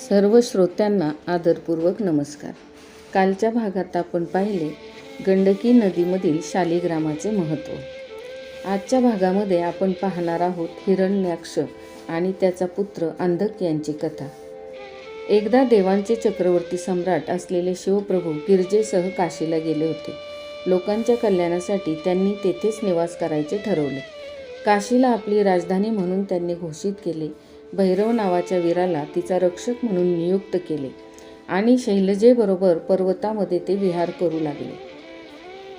सर्व श्रोत्यांना आदरपूर्वक नमस्कार. कालच्या भागात आपण पाहिले गंडकी नदीमधील शालिग्रामाचे महत्त्व. आजच्या भागामध्ये आपण पाहणार आहोत हिरण्याक्ष आणि त्याचा पुत्र अंधक यांची कथा. एकदा देवांचे चक्रवर्ती सम्राट असलेले शिवप्रभू गिरजेसह काशीला गेले होते. लोकांच्या कल्याणासाठी त्यांनी तेथेच निवास करायचे ठरवले. काशीला आपली राजधानी म्हणून त्यांनी घोषित केले. भैरव नावाच्या वीराला तिचा रक्षक म्हणून नियुक्त केले आणि शैलजेबरोबर पर्वतामध्ये ते विहार करू लागले.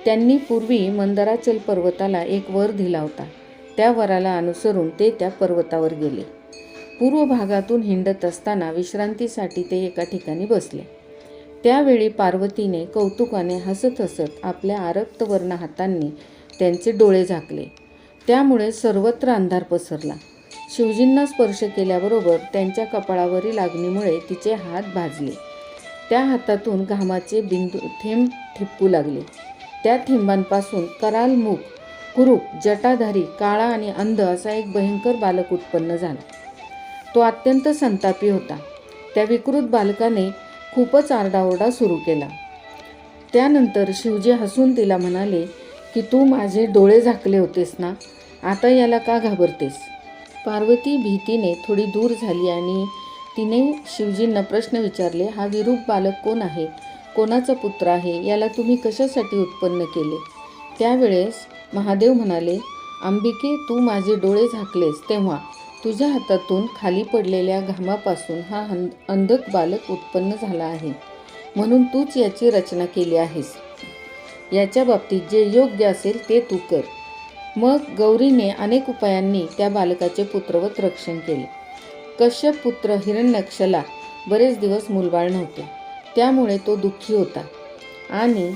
त्यांनी पूर्वी मंदराचल पर्वताला एक वर दिला होता. त्या वराला अनुसरून ते त्या पर्वतावर गेले. पूर्व भागातून हिंडत असताना विश्रांतीसाठी ते एका ठिकाणी बसले. त्यावेळी पार्वतीने कौतुकाने हसत हसत आपल्या आरक्तवर्ण हातांनी त्यांचे डोळे झाकले. त्यामुळे सर्वत्र अंधार पसरला. शिवजींना स्पर्श केल्याबरोबर त्यांच्या कपाळावरील अग्नीमुळे तिचे हात भाजले. त्या हातातून घामाचे थेंब ठिपकू लागले. त्या थेंबांपासून कराल मुख, कुरूप, जटाधारी, काळा आणि अंध असा एक भयंकर बालक उत्पन्न झाला. तो अत्यंत संतापी होता. त्या विकृत बालकाने खूपच आरडाओरडा सुरू केला. त्यानंतर शिवजी हसून तिला म्हणाले की तू माझे डोळे झाकले होतेस ना, आता याला का घाबरतेस? पार्वती भीतीने थोडी दूर झाली आणि तिने शिवजींना प्रश्न विचारले, हा विरूप बालक कोण आहे? कोणाचा पुत्र आहे? याला तुम्ही कशासाठी उत्पन्न केले? त्यावेळेस महादेव म्हणाले, अंबिके, तू माझे डोळे झाकलेस तेव्हा तुझ्या हातातून खाली पडलेल्या घामापासून हा अंधक बालक उत्पन्न झाला आहे, म्हणून तूच याची रचना केली आहेस. याच्या बाबतीत जे योग्य असेल ते तू कर. मग गौरीने अनेक उपायांनी त्या बालकाचे पुत्रवत रक्षण केले. कश्यप पुत्र हिरण्याक्षला बरेच दिवस मूलबाळ नव्हते. त्यामुळे तो दुःखी होता आणि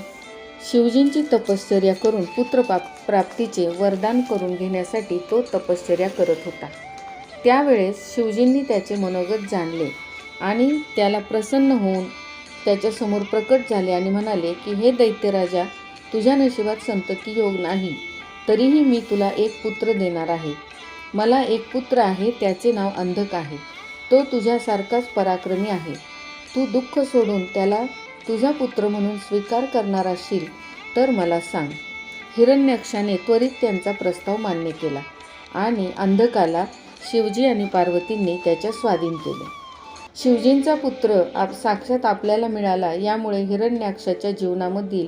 शिवजींची तपश्चर्या करून पुत्र प्राप्तीचे वरदान करून घेण्यासाठी तो तपश्चर्या करत होता. त्यावेळेस शिवजींनी त्याचे मनोगत जाणले आणि त्याला प्रसन्न होऊन त्याच्यासमोर प्रकट झाले आणि म्हणाले की हे दैत्यराजा, तुझ्या नशिबात संतती योग नाही, तरीही मी तुला एक पुत्र देणार आहे. मला एक पुत्र आहे, त्याचे नाव अंधक आहे. तो तुझ्यासारखाच पराक्रमी आहे. तू दुःख सोडून त्याला तुझा पुत्र म्हणून स्वीकार करणार असशील तर मला सांग. हिरण्याक्षाने त्वरित त्यांचा प्रस्ताव मान्य केला आणि अंधकाला शिवजी आणि पार्वतींनी त्याच्या स्वाधीन केले. शिवजींचा पुत्र साक्षात आपल्याला मिळाला यामुळे हिरण्याक्षाच्या जीवनामधील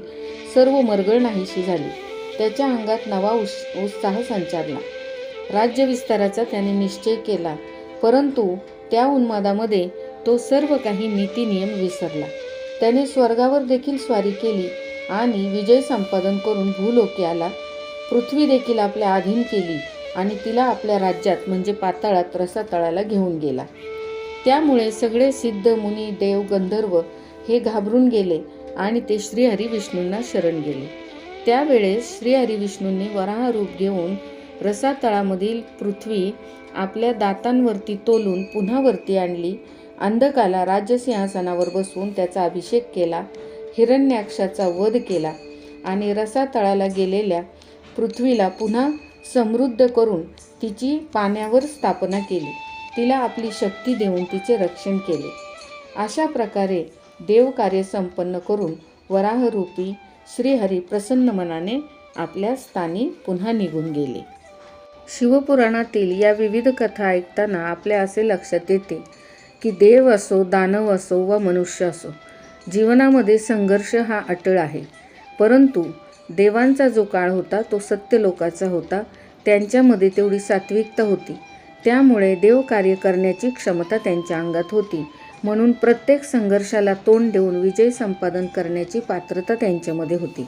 सर्व मरगळ नाहीशी झाली. त्याच्या अंगात नवा उत्साह संचारला. राज्यविस्ताराचा त्याने निश्चय केला, परंतु त्या उन्मादामध्ये तो सर्व काही नीतिनियम विसरला. त्याने स्वर्गावर देखील स्वारी केली आणि विजय संपादन करून भूलोकी आला. पृथ्वी देखील आपल्या अधीन केली आणि तिला आपल्या राज्यात म्हणजे पाताळात रसातळाला घेऊन गेला. त्यामुळे सगळे सिद्ध, मुनी, देव, गंधर्व हे घाबरून गेले आणि ते श्रीहरी विष्णूंना शरण गेले. त्यावेळेस श्रीहरी विष्णूंनी वराह रूप घेऊन रसातळामधील पृथ्वी आपल्या दातांवरती तोलून पुन्हा वरती आणली. अंधकाला राज्यसिंहासनावर बसवून त्याचा अभिषेक केला. हिरण्याक्षाचा वध केला आणि रसातळाला गेलेल्या पृथ्वीला पुन्हा समृद्ध करून तिची पाण्यावर स्थापना केली. तिला आपली शक्ती देऊन तिचे रक्षण केले. अशा प्रकारे देवकार्य संपन्न करून वराहरूपी श्रीहरी प्रसन्न मनाने आपल्या स्थानी पुन्हा निघून गेले. शिवपुराणातील या विविध कथा ऐकताना आपल्या असे लक्षात येते की देव असो, दानव असो वा मनुष्य असो, जीवनामध्ये संघर्ष हा अटळ आहे. परंतु देवांचा जो काळ होता तो सत्यलोकाचा होता. त्यांच्यामध्ये तेवढी सात्विकता होती. त्यामुळे देवकार्य करण्याची क्षमता त्यांच्या अंगात होती. म्हणून प्रत्येक संघर्षाला तोंड देऊन विजय संपादन करण्याची पात्रता त्यांच्यामध्ये होती.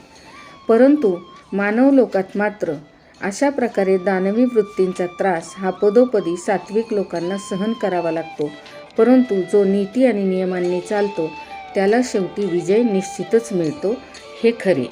परंतु मानव लोकात मात्र अशा प्रकारे दानवी वृत्तींचा त्रास हा पदोपदी सात्विक लोकांना सहन करावा लागतो. परंतु जो नीती आणि नियमांनी चालतो त्याला शेवटी विजय निश्चितच मिळतो, हे खरे.